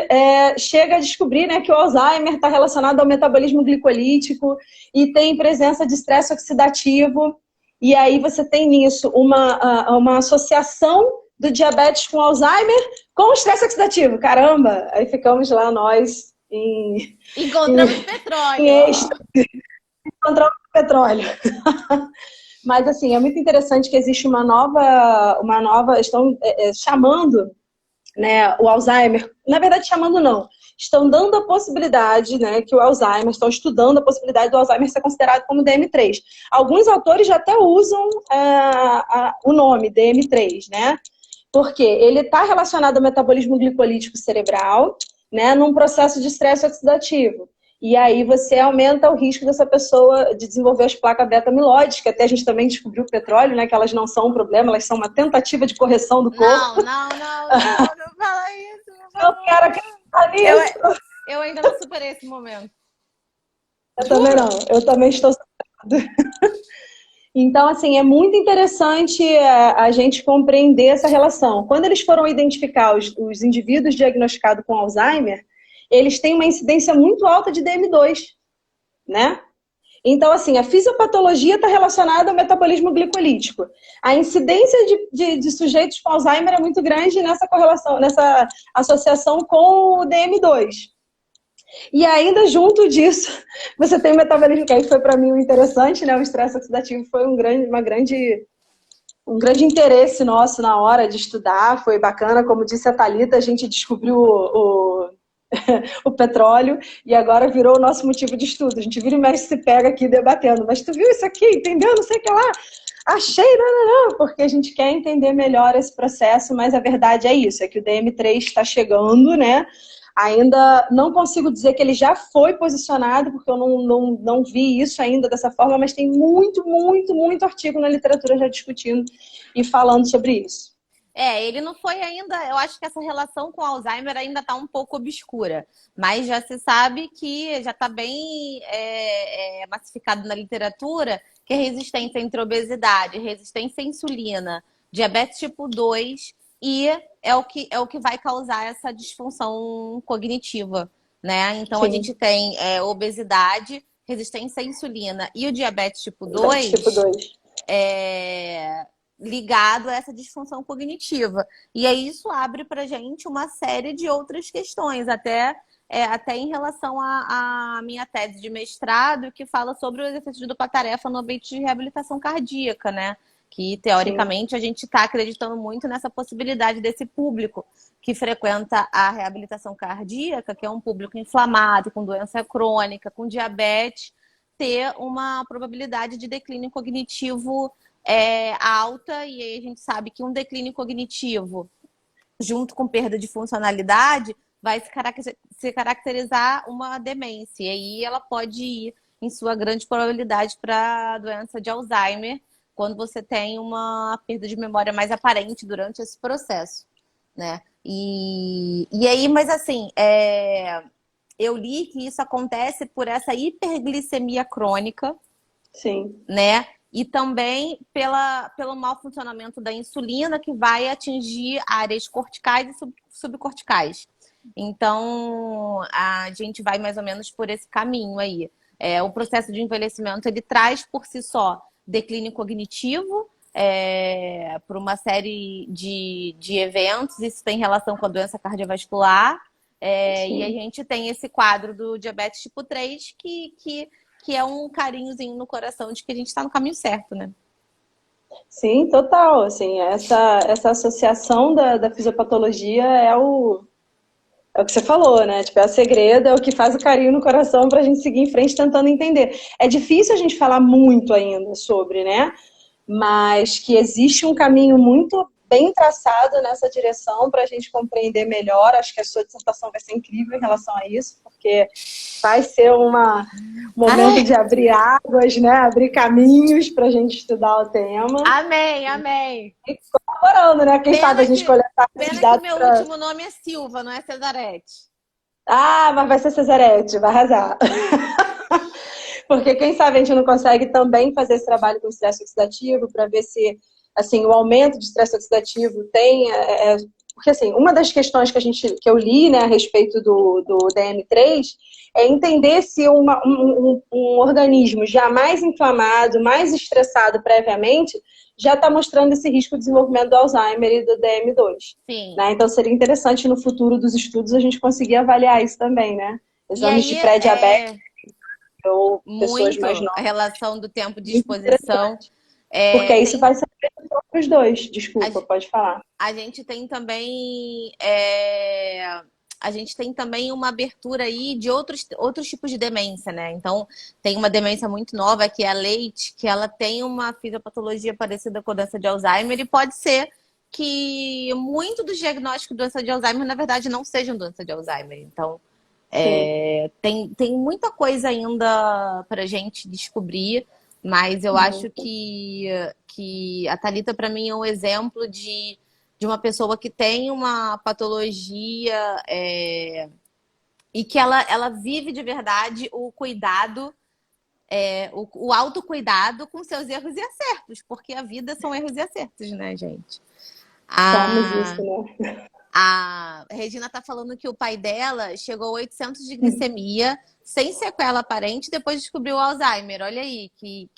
chega a descobrir, né, que o Alzheimer está relacionado ao metabolismo glicolítico e tem presença de estresse oxidativo. E aí você tem nisso uma associação do diabetes com Alzheimer com o estresse oxidativo. Caramba! Aí ficamos lá nós Encontramos petróleo. Encontramos petróleo. Mas, assim, é muito interessante que existe uma nova estão chamando, né, o Alzheimer, na verdade chamando não, estão dando a possibilidade, né, que o Alzheimer, estão estudando a possibilidade do Alzheimer ser considerado como DM3. Alguns autores já até usam o nome DM3, né, porque ele está relacionado ao metabolismo glicolítico cerebral, né, num processo de estresse oxidativo. E aí você aumenta o risco dessa pessoa de desenvolver as placas beta-amiloides, que até a gente também descobriu o petróleo, né? Que elas não são um problema, elas são uma tentativa de correção do corpo. Não fala isso. Eu quero acreditar nisso. Eu ainda não superei esse momento. Eu também não, eu também estou superando. Então, assim, é muito interessante a gente compreender essa relação. Quando eles foram identificar os indivíduos diagnosticados com Alzheimer, eles têm uma incidência muito alta de DM2, né? Então, assim, a fisiopatologia está relacionada ao metabolismo glicolítico. A incidência de sujeitos com Alzheimer é muito grande nessa correlação, nessa associação com o DM2. E ainda junto disso, você tem o metabolismo, que aí foi para mim o interessante, né? O estresse oxidativo foi um grande interesse nosso na hora de estudar, foi bacana, como disse a Thalita, a gente descobriu o petróleo e agora virou o nosso motivo de estudo. A gente vira e mexe, se pega aqui debatendo, mas tu viu isso aqui, entendeu? Não sei o que lá. Achei, não, porque a gente quer entender melhor esse processo, mas a verdade é isso, é que o DM3 está chegando, né? Ainda não consigo dizer que ele já foi posicionado, porque eu não vi isso ainda dessa forma, mas tem muito artigo na literatura já discutindo e falando sobre isso. Ele não foi ainda, eu acho que essa relação com Alzheimer ainda está um pouco obscura, mas já se sabe que já está bem massificado na literatura que a resistência entre obesidade, resistência à insulina, diabetes tipo 2 e é o que vai causar essa disfunção cognitiva, né? Então Sim. A gente tem obesidade, resistência à insulina e o diabetes tipo 2, ligado a essa disfunção cognitiva. E aí isso abre pra gente uma série de outras questões, até em relação à minha tese de mestrado, que fala sobre o exercício de dupla tarefa no ambiente de reabilitação cardíaca, né? Que, teoricamente, Sim. A gente está acreditando muito nessa possibilidade desse público que frequenta a reabilitação cardíaca, que é um público inflamado, com doença crônica, com diabetes, ter uma probabilidade de declínio cognitivo alta, e aí a gente sabe que um declínio cognitivo, junto com perda de funcionalidade, vai se caracterizar uma demência, e aí ela pode ir em sua grande probabilidade para a doença de Alzheimer, quando você tem uma perda de memória mais aparente durante esse processo, né? E aí, mas assim, eu li que isso acontece por essa hiperglicemia crônica, Sim. né? E também pelo mau funcionamento da insulina, que vai atingir áreas corticais e subcorticais. Então, a gente vai mais ou menos por esse caminho aí. O processo de envelhecimento, ele traz por si só declínio cognitivo, por uma série de eventos. Isso tem relação com a doença cardiovascular. E a gente tem esse quadro do diabetes tipo 3, que é um carinhozinho no coração de que a gente está no caminho certo, né? Sim, total. Assim, essa associação da fisiopatologia é o que você falou, né? Tipo, é o segredo, é o que faz o carinho no coração para a gente seguir em frente tentando entender. É difícil a gente falar muito ainda sobre, né? Mas que existe um caminho muito bem traçado nessa direção para a gente compreender melhor. Acho que a sua dissertação vai ser incrível em relação a isso, porque vai ser um momento de abrir águas, né? Abrir caminhos para a gente estudar o tema. Amém, amém. E colaborando, né? Quem sabe a gente coletar esses dados. Pena que o meu último nome é Silva, não é Cesarete. Ah, mas vai ser Cesarete, vai arrasar. Porque quem sabe a gente não consegue também fazer esse trabalho com estresse oxidativo para ver se, assim, o aumento de estresse oxidativo tem... Porque, assim, uma das questões que eu li, né, a respeito do DM3 é entender se um organismo já mais inflamado, mais estressado previamente, já está mostrando esse risco de desenvolvimento do Alzheimer e do DM2. Sim. Né? Então, seria interessante no futuro dos estudos a gente conseguir avaliar isso também, né? Exames de pré-diabetes ou pessoas mais novas. A relação do tempo de exposição. Porque aí isso vai ser para os dois. Desculpa, pode falar. A gente tem também... A gente tem também uma abertura aí de outros tipos de demência, né? Então, tem uma demência muito nova, que é a Leite, que ela tem uma fisiopatologia parecida com a doença de Alzheimer, e pode ser que muito dos diagnósticos de doença de Alzheimer, na verdade, não sejam doença de Alzheimer. Então, tem muita coisa ainda pra gente descobrir, mas eu acho que a Thalita, para mim, é um exemplo de uma pessoa que tem uma patologia e que ela vive de verdade o cuidado, o autocuidado com seus erros e acertos, porque a vida são erros e acertos, né, gente? Somos isso, né? A Regina tá falando que o pai dela chegou a 800 de glicemia, sem sequela aparente, depois descobriu o Alzheimer. Olha aí, que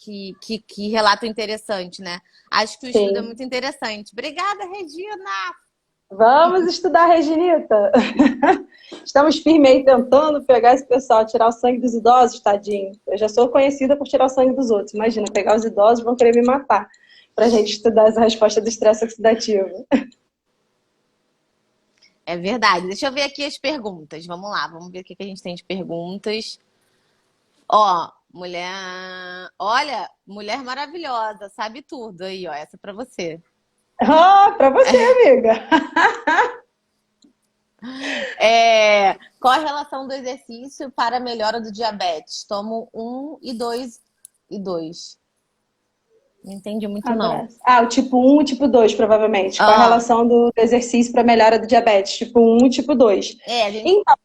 relato interessante, né? Acho que o estudo é muito interessante. Obrigada, Regina! Vamos estudar, Reginita! Estamos firmes aí tentando pegar esse pessoal, tirar o sangue dos idosos, tadinho. Eu já sou conhecida por tirar o sangue dos outros. Imagina, pegar os idosos vão querer me matar pra gente estudar essa resposta do estresse oxidativo. É verdade. Deixa eu ver aqui as perguntas. Vamos lá, vamos ver o que a gente tem de perguntas. Ó, olha, mulher maravilhosa, sabe tudo aí, ó. Essa é pra você. Pra você, amiga. Qual a relação do exercício para a melhora do diabetes? Tomo 1 e 2 e 2. Não entendi muito, não. O tipo 1 e tipo 2, provavelmente. Qual a relação do exercício para a melhora do diabetes? Tipo 1 e tipo 2. Então,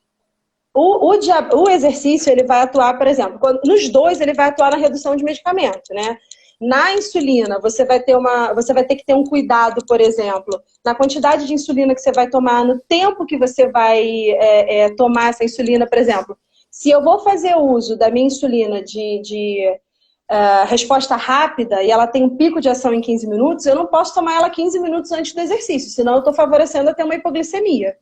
o exercício, ele vai atuar, por exemplo, nos dois, ele vai atuar na redução de medicamento, né? Na insulina, você vai ter que ter um cuidado, por exemplo, na quantidade de insulina que você vai tomar, no tempo que você vai tomar essa insulina, por exemplo. Se eu vou fazer uso da minha insulina de resposta rápida e ela tem um pico de ação em 15 minutos, eu não posso tomar ela 15 minutos antes do exercício, senão eu estou favorecendo a ter uma hipoglicemia.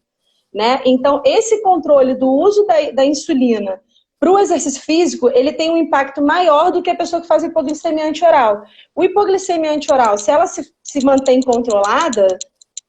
Né? Então, esse controle do uso da insulina para o exercício físico, ele tem um impacto maior do que a pessoa que faz hipoglicemia antioral. O hipoglicemia antioral, se ela se mantém controlada,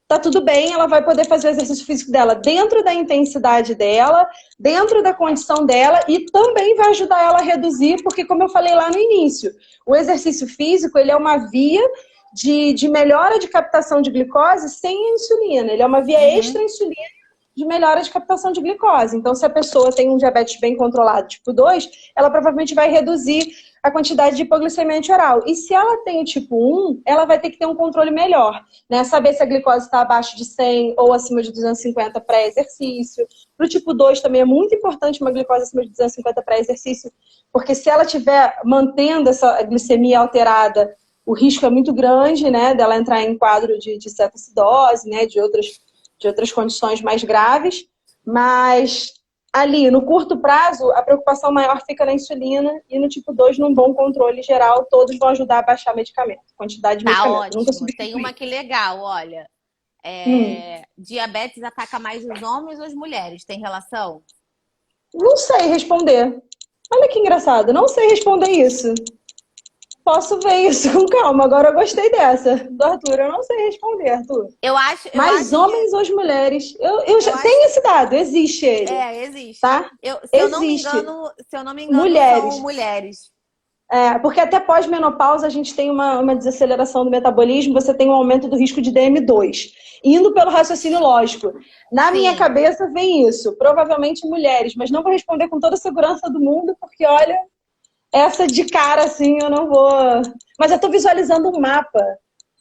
tá tudo bem, ela vai poder fazer o exercício físico dela dentro da intensidade dela, dentro da condição dela, e também vai ajudar ela a reduzir, porque como eu falei lá no início, o exercício físico, ele é uma via de melhora de captação de glicose sem insulina, ele é uma via extra-insulina de melhora de captação de glicose. Então, se a pessoa tem um diabetes bem controlado, tipo 2, ela provavelmente vai reduzir a quantidade de hipoglicemia anti-oral. E se ela tem o tipo 1, ela vai ter que ter um controle melhor, né? Saber se a glicose está abaixo de 100 ou acima de 250 pré-exercício. Para o tipo 2 também é muito importante uma glicose acima de 250 pré-exercício, porque se ela estiver mantendo essa glicemia alterada, o risco é muito grande, né, dela entrar em quadro de cetoacidose, né, de outras condições mais graves, mas ali, no curto prazo, a preocupação maior fica na insulina e no tipo 2, num bom controle geral, todos vão ajudar a baixar medicamento, quantidade de Tá medicamento. Nunca ótimo. Tem substituir. uma que legal, olha. Hum. Diabetes ataca mais os homens ou as mulheres? Tem relação? Não sei responder. Olha que engraçado, não sei responder isso. Posso ver isso com calma. Agora eu gostei dessa. Do Arthur, eu não sei responder, Arthur. Eu acho Mas homens que, ou as mulheres? eu Já acho tenho esse dado, existe ele, existe. tá? Se Existe. eu não me engano, são Mulheres. mulheres. Porque até pós-menopausa a gente tem uma desaceleração do metabolismo, você tem um aumento do risco de DM2. Indo pelo raciocínio lógico. Na minha Sim. cabeça vem isso. Provavelmente mulheres, mas não vou responder com toda a segurança do mundo, porque olha, essa de cara assim eu não vou. Mas eu tô visualizando um mapa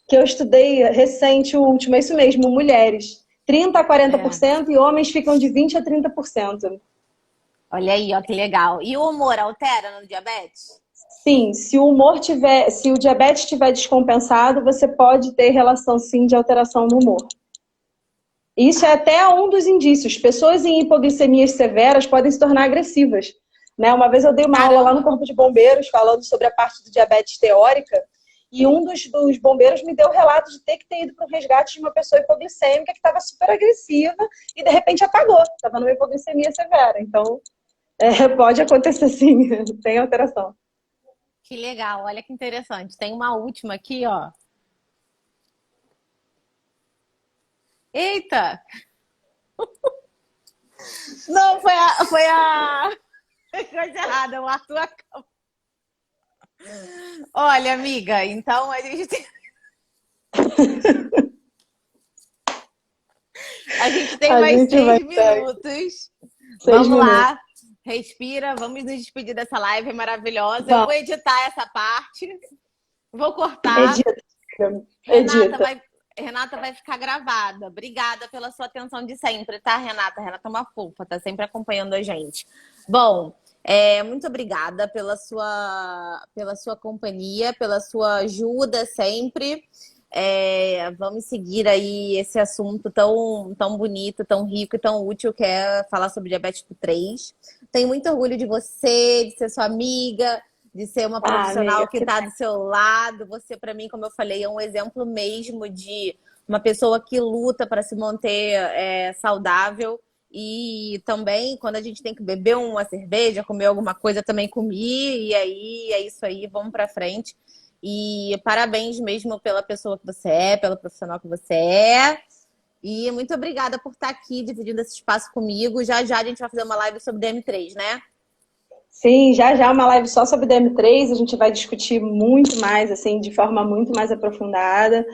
que eu estudei recente, o último, é isso mesmo, mulheres. 30 a É. 40% e homens ficam de 20 a 30%. Olha aí, ó, que legal. E o humor altera no diabetes? Sim, se o humor tiver, se o diabetes estiver descompensado, você pode ter relação sim de alteração no humor. Isso é até um dos indícios. Pessoas em hipoglicemias severas podem se tornar agressivas. Né? Uma vez eu dei uma aula lá no Caramba. Corpo de Bombeiros falando sobre a parte do diabetes teórica e um dos bombeiros me deu o relato de ter que ter ido para o resgate de uma pessoa hipoglicêmica que estava super agressiva e de repente apagou. Estava numa hipoglicemia severa. Então, pode acontecer sim, tem alteração. Que legal, olha que interessante. Tem uma última aqui, ó. Eita! Não, foi a coisa errada, o Arthur acabou. Olha, amiga, então a gente tem A mais gente vai 6 minutos. 6 Vamos minutos. lá, respira, vamos nos despedir dessa live maravilhosa. Eu Vamos. vou editar essa parte, vou cortar. Edita. Renata vai ficar gravada. Obrigada pela sua atenção de sempre, tá, Renata? Renata é uma fofa, tá sempre acompanhando a gente. Bom, muito obrigada pela sua companhia, pela sua ajuda sempre. Vamos seguir aí esse assunto tão bonito, tão rico e tão útil que é falar sobre diabetes tipo 3. Tenho muito orgulho de você, de ser sua amiga, de ser uma profissional amiga, que está do seu lado. Você, para mim, como eu falei, é um exemplo mesmo de uma pessoa que luta para se manter saudável. E também, quando a gente tem que beber uma cerveja, comer alguma coisa, também comi. E aí, é isso aí, vamos para frente. E parabéns mesmo pela pessoa que você é, pela profissional que você é. E muito obrigada por estar aqui dividindo esse espaço comigo. Já já a gente vai fazer uma live sobre DM3, né? Sim, já uma live só sobre DM3, a gente vai discutir muito mais, assim, de forma muito mais aprofundada.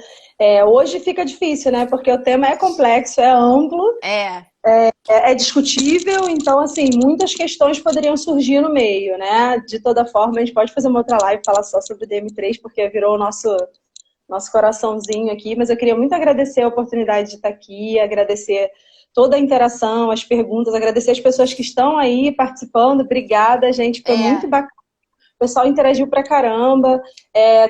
Hoje fica difícil, né? Porque o tema é complexo, é amplo, é discutível, então, assim, muitas questões poderiam surgir no meio, né? De toda forma, a gente pode fazer uma outra live e falar só sobre DM3, porque virou o nosso coraçãozinho aqui, mas eu queria muito agradecer a oportunidade de estar aqui, agradecer toda a interação, as perguntas, agradecer as pessoas que estão aí participando. Obrigada, gente, foi muito bacana. O pessoal interagiu pra caramba.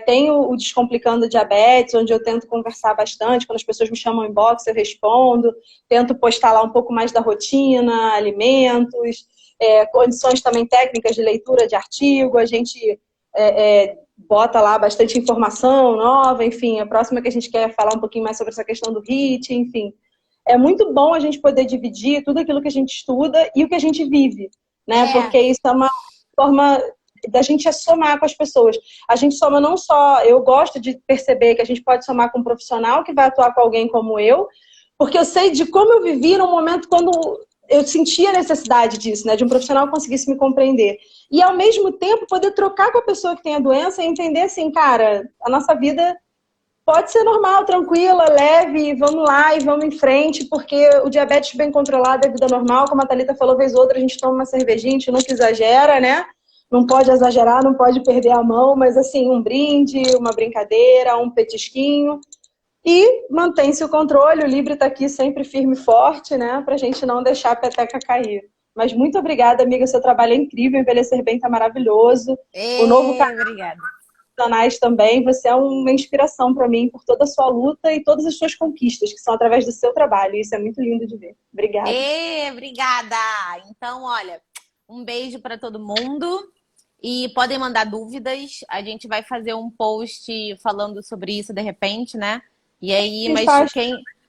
Tem o Descomplicando Diabetes, onde eu tento conversar bastante. Quando as pessoas me chamam em inbox, eu respondo. Tento postar lá um pouco mais da rotina, alimentos, condições também técnicas de leitura de artigo. A gente bota lá bastante informação nova, enfim. A próxima que a gente quer falar um pouquinho mais sobre essa questão do HIIT, enfim. É muito bom a gente poder dividir tudo aquilo que a gente estuda e o que a gente vive, né? Porque isso é uma forma da gente somar com as pessoas. A gente soma não só... Eu gosto de perceber que a gente pode somar com um profissional que vai atuar com alguém como eu, porque eu sei de como eu vivi num momento quando eu sentia a necessidade disso, né? De um profissional que conseguisse me compreender. E, ao mesmo tempo, poder trocar com a pessoa que tem a doença e entender assim, cara, a nossa vida pode ser normal, tranquila, leve, vamos lá e vamos em frente, porque o diabetes bem controlado é vida normal, como a Thalita falou, vez ou outra a gente toma uma cervejinha, a gente nunca exagera, né? Não pode exagerar, não pode perder a mão, mas assim, um brinde, uma brincadeira, um petisquinho. E mantém-se o controle, o Libre está aqui sempre firme e forte, né? Pra gente não deixar a peteca cair. Mas muito obrigada, amiga, seu trabalho é incrível, Envelhecer Bem tá maravilhoso. O novo Obrigada. Canais também, você é uma inspiração para mim por toda a sua luta e todas as suas conquistas, que são através do seu trabalho. Isso é muito lindo de ver. Obrigada. Obrigada! Então, olha, um beijo para todo mundo e podem mandar dúvidas. A gente vai fazer um post falando sobre isso de repente, né? E aí, mas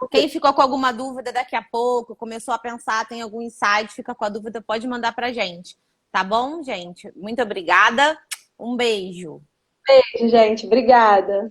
quem ficou com alguma dúvida daqui a pouco, começou a pensar, tem algum insight, fica com a dúvida, pode mandar pra gente. Tá bom, gente? Muito obrigada. Um beijo. Beijo, gente. Obrigada.